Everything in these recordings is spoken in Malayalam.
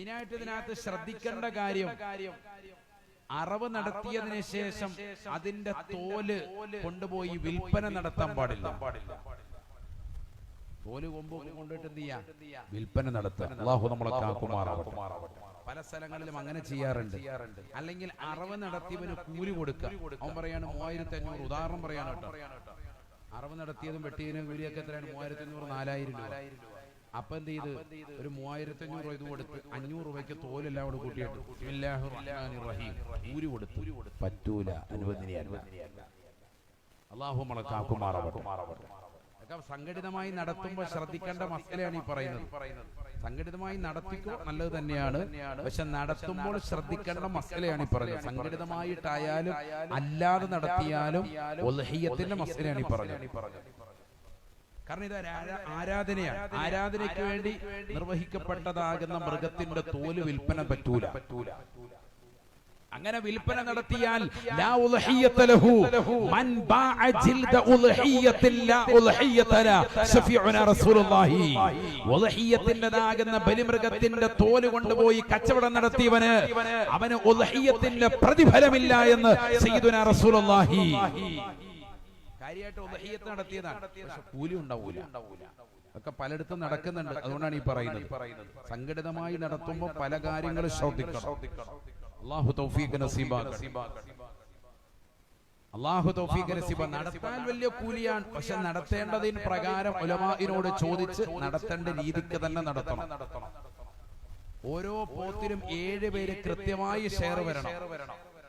മെയിനായിട്ട് ഇതിനകത്ത് ശ്രദ്ധിക്കേണ്ട കാര്യം, അറവ് നടത്തിയതിനു ശേഷം അതിന്റെ തോല് കൊണ്ടുപോയി വിൽപ്പന നടത്താൻ പാടില്ല. തോല് കൊണ്ടിട്ട് എന്ത് ചെയ്യാ? വിൽപ്പന നടത്തുക. അല്ലാഹു നമ്മളെ കാക്കുമാറാവട്ടെ. പല സ്ഥലങ്ങളിലും അങ്ങനെ ചെയ്യാറുണ്ട്. അല്ലെങ്കിൽ അറവ് നടത്തിയവന് കൂലി കൊടുക്കുക. അവൻ പറയാണ് 3500, ഉദാഹരണം പറയാണ് കേട്ടോ. അറവ് നടത്തിയതും വെട്ടിയതിനും കൂലിയൊക്കെ എത്രയാണ്? 3500, 4000 രൂപ. അപ്പൊ എന്ത് ചെയ്ത് ഒരു 3500 ഇത് കൊടുത്ത് 500 രൂപയ്ക്ക് തോലെല്ലാം കൂടെ കൂട്ടിയിട്ട് ബിസ്മില്ലാഹിർ റഹ്മാനിർ റഹീം കൂലി കൊടുത്തു. പറ്റൂല, അനുവദനീയമല്ല. അല്ലാഹു നമ്മളെ കാക്കുമാറാവട്ടെ. സംഘടിതമായി നടത്തുമ്പോൾ ശ്രദ്ധിക്കേണ്ട മസലയാണ് ഈ പറയുന്നത്. സംഘടിതമായി നടത്തിക്കോ, നല്ലത് തന്നെയാണ്. പക്ഷെ നടത്തുമ്പോൾ ശ്രദ്ധിക്കേണ്ട മസലയാണ് ഈ പറയുന്നത്. സംഘടിതമായിട്ടായാലും അല്ലാതെ നടത്തിയാലും ഉൽഹിയ്യത്തിന്റെ മസലയാണ് ഈ പറഞ്ഞത്. കാരണം ഇത് ആരാധനയാണ്. ആരാധനയ്ക്ക് വേണ്ടി നിർവഹിക്കപ്പെട്ടതാകുന്ന മൃഗത്തിന്റെ തോല് വിൽപ്പന പറ്റൂല. അങ്ങനെ വിൽപ്പന നടത്തിയാൽ ലാ ഉൽഹിയ്യത ലഹു മൻ ബാഅ ജിൽദ ഉൽഹിയ്യത്തിൻ ലാ ഉൽഹിയ്യത ല ശഫീഉന റസൂലുള്ളാഹി. ഉൽഹിയ്യത്തിന്റേതാകുന്ന ബലിമൃഗത്തിന്റെ തോല് കൊണ്ടുപോയി കച്ചവടം നടത്തിയവന് അവന് ഉൽഹിയ്യത്തിന്റെ പ്രതിഫലമില്ല എന്ന് സയ്യിദുനാ റസൂലുള്ളാഹി. കാര്യമായിട്ട് ഉൽഹിയ്യത്ത് നടത്തിയതാണ്, പക്ഷെ കൂലി ഉണ്ടാവൂല. ഒക്കെ പലയിടത്തും നടക്കുന്നുണ്ട്. അതുകൊണ്ടാണ് ഈ പറയുന്നത്. സംഘടിതമായി നടത്തുമ്പോൾ പല കാര്യങ്ങളും ശ്രദ്ധിക്കണം. അല്ലാഹു തൗഫീഖ് നസീബാക്കട്ടെ. അല്ലാഹു തൗഫീഖ് നസീബ. നടത്താൻ വലിയ കൂലിയാണ്, പക്ഷെ നടത്തേണ്ടതിന് പ്രകാരം ഉലമാഇനോട് ചോദിച്ച് നടത്തേണ്ട രീതിക്ക് തന്നെ നടത്തണം. ഓരോ പോത്തിനും 7 പേര് കൃത്യമായി ഷെയർ വരണം.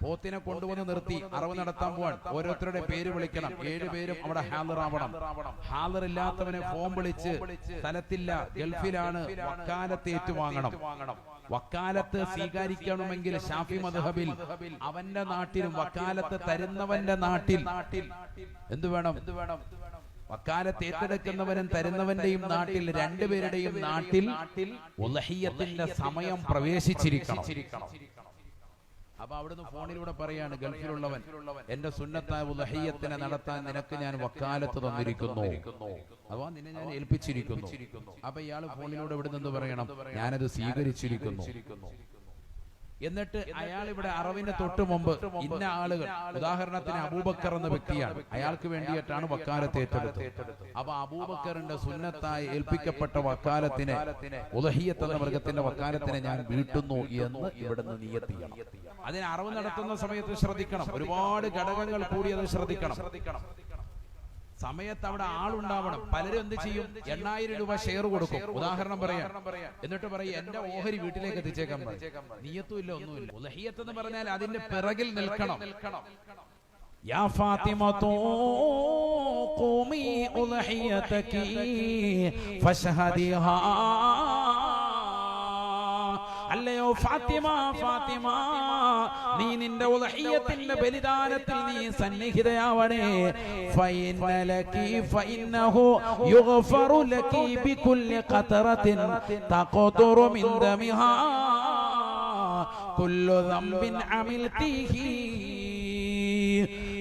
പോത്തിനെ കൊണ്ടുവന്ന് നിർത്തി അറവ് നടത്താൻ പോവാൻ ഓരോരുത്തരുടെ പേര് വിളിക്കണം. 7 പേരും അവിടെ ഹാജറാവണം. ഹാജറില്ലാത്തവനെ ഫോം വിളിച്ച് സ്ഥലത്തില്ല, ഗൾഫിലാണ്, വക്കാലത്ത് ഏറ്റുവാങ്ങണം. വക്കാലത്ത് സ്വീകരിക്കണമെങ്കിൽ ഷാഫി മദ്ഹബിൽ അവന്റെ നാട്ടിലും വക്കാലത്ത് തരുന്നവന്റെ നാട്ടിൽ എന്ത് വേണം? വക്കാലത്ത് ഏറ്റെടുക്കുന്നവനും തരുന്നവന്റെയും നാട്ടിൽ, രണ്ടുപേരുടെയും നാട്ടിൽ ഉൽഹിയ്യത്തിന്റെ സമയം പ്രവേശിച്ചിരിക്കണം. അപ്പൊ അവിടുന്ന് ഫോണിലൂടെ പറയാണ്, ഗൾഫിലുള്ളവൻ എന്റെ സുന്നത്തായ ഉൽഹിയ്യത്തിനെ നടത്താൻ നിനക്ക് ഞാൻ വക്കാലത്ത് തന്നിരിക്കുന്നു, അഥവാ നിന്നെ ഞാൻ ഏൽപ്പിച്ചിരിക്കുന്നു. അപ്പൊ ഇയാള് ഫോണിലൂടെ ഇവിടെ നിന്ന് പറയണം, ഞാനത് സ്വീകരിച്ചിരിക്കുന്നു. എന്നിട്ട് അയാൾ ഇവിടെ അറവിന് തൊട്ട് മുമ്പ് ഇന്ന ആളുകൾ, ഉദാഹരണത്തിന് അബൂബക്കർ എന്ന വ്യക്തിയാണ്, അയാൾക്ക് വേണ്ടിയിട്ടാണ് വക്കാലത്ത് ഏറ്റെടുത്തത്. അപ്പൊ അബൂബക്കറിന്റെ സുന്നത്തായി ഏൽപ്പിക്കപ്പെട്ട വക്കാലത്തിനെ, ഉൽഹിയ്യത്ത് എന്ന മൃഗത്തിന്റെ വക്കാലത്തിനെ ഞാൻ വീട്ടുന്നു എന്ന് ഇവിടുന്ന് നിയത്ത് ചെയ്യണം. അതിന് അറവ് നടത്തുന്ന സമയത്ത് ശ്രദ്ധിക്കണം. ഒരുപാട് ഘടകങ്ങൾ കൂടി അത് ശ്രദ്ധിക്കണം. സമയത്ത് അവിടെ ആളുണ്ടാവണം. പലരും എന്ത് ചെയ്യും? 8000 രൂപ ഷെയർ കൊടുക്കും, ഉദാഹരണം പറയാം. എന്നിട്ട് പറയും എന്റെ ഓഹരി വീട്ടിലേക്ക് എത്തിച്ചേക്കാൻ പറയും. നിയത്തും ഇല്ല, ഒന്നുമില്ല. ഉൽഹിയ്യത്ത് എന്ന് പറഞ്ഞാൽ അതിന്റെ പിറകിൽ നിൽക്കണം. യാ ഫാത്തിമതു ഖൂമി ഉൽഹിയ്യതകി ഫശ്ഹദിഹാ. അല്ലയോ ഫാത്തിമ, ഫാത്തിമ, നീ നിന്റെ ഉൽഹിയ്യത്തിന്റെ ബലിദാനത്തിൽ നീ സന്നിഹിതയാവണേ. ഫഇന്നലകി ഫഇന്നഹു യുഗ്ഫറു ലകി ബികുല്ലി ഖതറത്തിൻ തഖതുറു മിൻ ദമിഹാ കുല്ലു ദംബിൻ അമിൽതിഹി.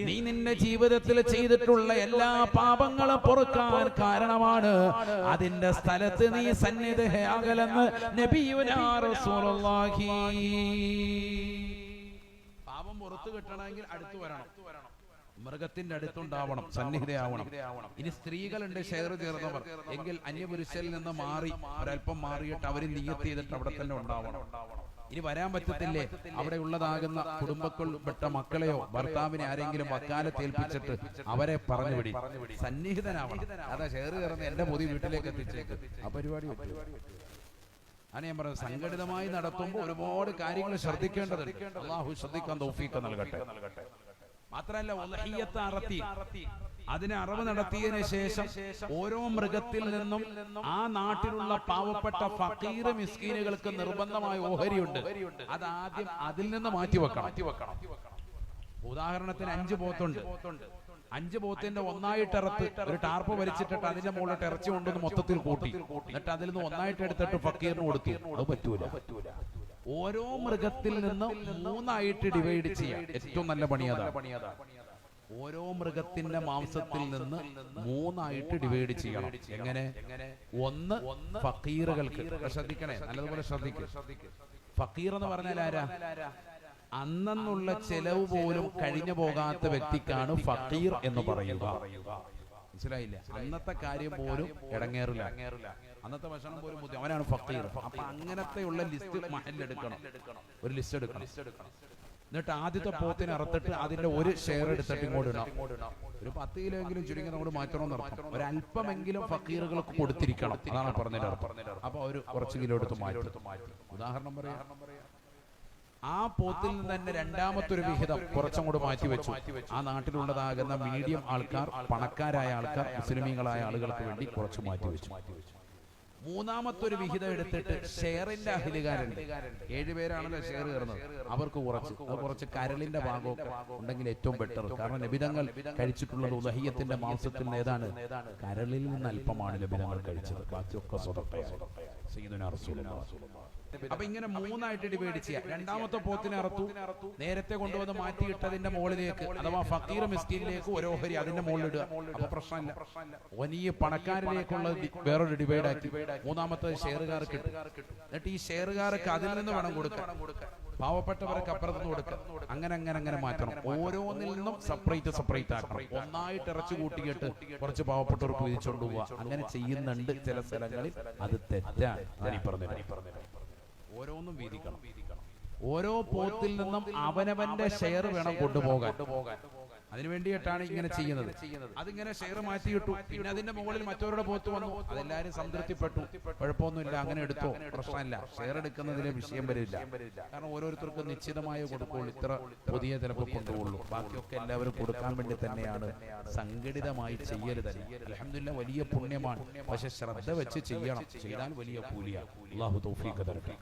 നീ നിന്റെ ജീവിതത്തിൽ ചെയ്തിട്ടുള്ള എല്ലാ പാപങ്ങളും പൊറുക്കാൻ കാരണമാണ് അതിന്റെ സ്ഥലത്ത് നീ സന്നിധയാകലെന്ന് നബിയുനാ റസൂലുള്ളാഹി. പാപം പുറത്തു കിട്ടണമെങ്കിൽ അടുത്തു വരണം, മൃഗത്തിന്റെ അടുത്തുണ്ടാവണം, സന്നിഹിതയാവണം. ഇനി സ്ത്രീകളുണ്ട് ഷെയർ ചേർന്നവർ, എങ്കിൽ അന്യപുരുഷനിൽ നിന്ന് മാറി ഒരല്പം മാറിയിട്ട് അവര് നിയത്ത് ചെയ്തിട്ട് അവിടെ തന്നെ ഉണ്ടാവണം. ഇനി വരാൻ പറ്റത്തില്ലേ, അവിടെ ഉള്ളതാകുന്ന കുടുംബത്തിൽപ്പെട്ട മക്കളെയോ ഭർത്താവിനെ ആരെങ്കിലും വക്കാലത്ത് ഏൽപ്പിച്ചിട്ട് അവരെ പറഞ്ഞു വിടി, സന്നിഹിതനാവണം. അതാ ഷെയർ ചേർന്ന് എന്റെ പൊതി വീട്ടിലേക്ക് എത്തിച്ചേക്ക്, ആ പരിപാടി ആണ് ഞാൻ പറഞ്ഞത്. സംഘടിതമായി നടത്തുമ്പോൾ ഒരുപാട് കാര്യങ്ങൾ ശ്രദ്ധിക്കേണ്ടതുണ്ട്. അല്ലാഹു ശ്രദ്ധിക്കാൻ തൗഫീഖ് നൽകട്ടെ. മാത്രമല്ല, ഉൽഹിയ്യത്ത് അറത്തി അതിനെ അറവ് നടത്തിയതിനു ശേഷം ഓരോ മൃഗത്തിൽ നിന്നും ആ നാട്ടിലുള്ള പാവപ്പെട്ട ഫഖീർ മിസ്കീനുകൾക്ക് നിർബന്ധമായ ഓഹരിയുണ്ട്. അത് ആദ്യം അതിൽ നിന്ന് മാറ്റിവെക്കണം. ഉദാഹരണത്തിന് 5 പോത്തുണ്ട്. 5 പോത്തിന്റെ ഒന്നായിട്ട് ഇറത്ത് ഒരു ടാർപ്പ് വലിച്ചിട്ടിട്ട് അതിന്റെ മുകളിലോട്ട് ഇറച്ചി കൊണ്ടുവന്ന് മൊത്തത്തിൽ കൂട്ടി, എന്നിട്ട് അതിൽ നിന്ന് ഒന്നായിട്ട് എടുത്തിട്ട് ഫക്കീറിന് കൊടുത്തു. അത് പറ്റൂല. ഓരോ മൃഗത്തിൽ നിന്നും 3 ആയിട്ട് ഡിവൈഡ് ചെയ്യാം. ഏറ്റവും നല്ല പണി അതാണ്. ഓരോ മൃഗത്തിന്റെ മാംസത്തിൽ നിന്ന് 3 ആയിട്ട് ഡിവൈഡ് ചെയ്യണം. എങ്ങനെ? ഒന്ന് ഫക്കീറുകൾക്ക്. ശ്രദ്ധിക്കണേ, നല്ലതുപോലെ ശ്രദ്ധിക്കുക. ഫക്കീർ എന്ന് പറഞ്ഞാൽ ആരാ? അന്നുള്ള ചെലവ് പോലും കഴിഞ്ഞു പോകാത്ത വ്യക്തിക്കാണ് ഫക്കീർ എന്ന് പറയുക. മനസ്സിലായില്ല? അന്നത്തെ കാര്യം പോലും ഇടങ്ങേറില്ല, അന്നത്തെ ഭക്ഷണം പോലും ബുദ്ധി, അവനാണ് ഫക്കീർ. അപ്പൊ അങ്ങനത്തെയുള്ള ലിസ്റ്റ് മഹല്ലെടുക്കണം, ഒരു ലിസ്റ്റ് എടുക്കണം. എന്നിട്ട് ആദ്യത്തെ പോത്തിനെ അറുത്തിട്ട് അതിന്റെ ഒരു ഷെയർ എടുത്തിട്ട് ഇങ്ങോട്ട് ഇടാം. ഒരു 10 കിലോ എങ്കിലും ചുരുങ്ങി നമ്മൾ മാറ്റണമെന്ന് അർത്ഥം. ഒരല്പമെങ്കിലും ഫക്കീറുകൾക്ക് കൊടുത്തിരിക്കണം, അതാണ് പറഞ്ഞതിന്റെ അർത്ഥം. അപ്പൊ ഒരു കുറച്ച് കിലോ എടുത്ത് മാറ്റും. ഉദാഹരണം പറയാം, ആ പോത്തിൽ നിന്ന് തന്നെ രണ്ടാമത്തെ ഒരു വിഹിതം കുറച്ചങ്ങോട്ട് മാറ്റി വെച്ചു. ആ നാട്ടിലുള്ളതാകുന്ന മീഡിയം ആൾക്കാർ, പണക്കാരായ ആൾക്കാർ, മുസ്ലിമീങ്ങളായ ആളുകൾക്ക് വേണ്ടി കുറച്ച് മാറ്റി വെച്ചു. മൂന്നാമത്തെ ഒരു വിഹിതം എടുത്തിട്ട് ഷെയറിന്റെ അഹിലുകാരുണ്ട്, 7 പേരാണല്ലോ ഷെയർ കയറുന്നത്, അവർക്ക് കുറച്ച് കരളിന്റെ ഭാഗമൊക്കെ ഉണ്ടെങ്കിൽ ഏറ്റവും ബെറ്റർ. കാരണം നബിതങ്ങൾ കഴിച്ചിട്ടുള്ളത് ഉദഹിയത്തിന്റെ മാംസത്തിൽ നിന്ന് ഏതാണ്? കരളിൽ നിന്ന് അല്പമാണ് നബിതങ്ങൾ കഴിച്ചത്, ബാക്കിയൊക്കെ സ്വതപ്പയാണ്. അപ്പൊ ഇങ്ങനെ 3 ആയിട്ട് ഡിവൈഡ് ചെയ്യാം. രണ്ടാമത്തെ പോത്തിനെ അറുത്തു, നേരത്തെ കൊണ്ടുവന്ന് മാറ്റിയിട്ടതിന്റെ മുകളിലേക്ക് അഥവാ ഫക്കീർ മിസ്കീനിലേക്ക് ഒരു ഓഹരി അതിന്റെ മുകളിൽ ഇടുക. അപ്പൊ പ്രശ്നമില്ല. വലിയ പണക്കാരിലേക്കുള്ള വേറൊരു ഡിവൈഡ് ആക്കി മൂന്നാമത്തെ ഷെയറുകാർക്ക് ഇട്ടു. എന്നിട്ട് ഈ ഷെയറുകാർക്ക് അതിൽ നിന്ന് വേണം കൊടുക്കാൻ, പാവപ്പെട്ടവർക്ക് അപ്പുറത്തുനിന്ന് കൊടുക്കാം. അങ്ങനെ മാറ്റണം. ഓരോന്നിൽ നിന്നും സെപ്പറേറ്റ് ആക്കണം. ഒന്നായിട്ട് ഇറച്ചു കൂട്ടിയിട്ട് കുറച്ച് പാവപ്പെട്ടവർക്ക് വിധിച്ചുകൊണ്ട് പോവുക, അങ്ങനെ ചെയ്യുന്നുണ്ട് ചില സ്ഥലങ്ങളിൽ. അത് തെറ്റാണ്. ഓരോന്നും വീതിക്കണം. ഓരോ പോത്തിൽ നിന്നും അവനവന്റെ ഷെയർ വേണം കൊണ്ടുപോകാൻ. അതിനു വേണ്ടിയിട്ടാണ് ഇങ്ങനെ ചെയ്യുന്നത്. അതിങ്ങനെ ഷെയർ മാറ്റിയിട്ടു. പിന്നെ അതിന്റെ മുകളിൽ മറ്റവരുടെ പോത്ത് വന്നു, അതെല്ലാരും സംതൃപ്തിപ്പെട്ടു, കുഴപ്പമൊന്നുമില്ല, അങ്ങനെ എടുത്തോ, പ്രശ്നമില്ല. ഷെയർ എടുക്കുന്നതിലെ വിഷയം വരില്ല. കാരണം ഓരോരുത്തർക്കും നിശ്ചിതമായ കൊടുക്കുള്ളൂ, ഇത്ര പുതിയ ചിലപ്പോൾ കൊണ്ടുപോകുള്ളൂ, ബാക്കിയൊക്കെ എല്ലാവരും കൊടുക്കാൻ വേണ്ടി തന്നെയാണ്. സംഘടിതമായി ചെയ്യരുത്. അൽഹംദുലില്ലാഹ് വലിയ പുണ്യമാണ്, പക്ഷെ ശ്രദ്ധ വെച്ച് ചെയ്യണം. ചെയ്താൽ വലിയ കൂലിയാണ്. അല്ലാഹു തൗഫീഖ് തരട്ടെ.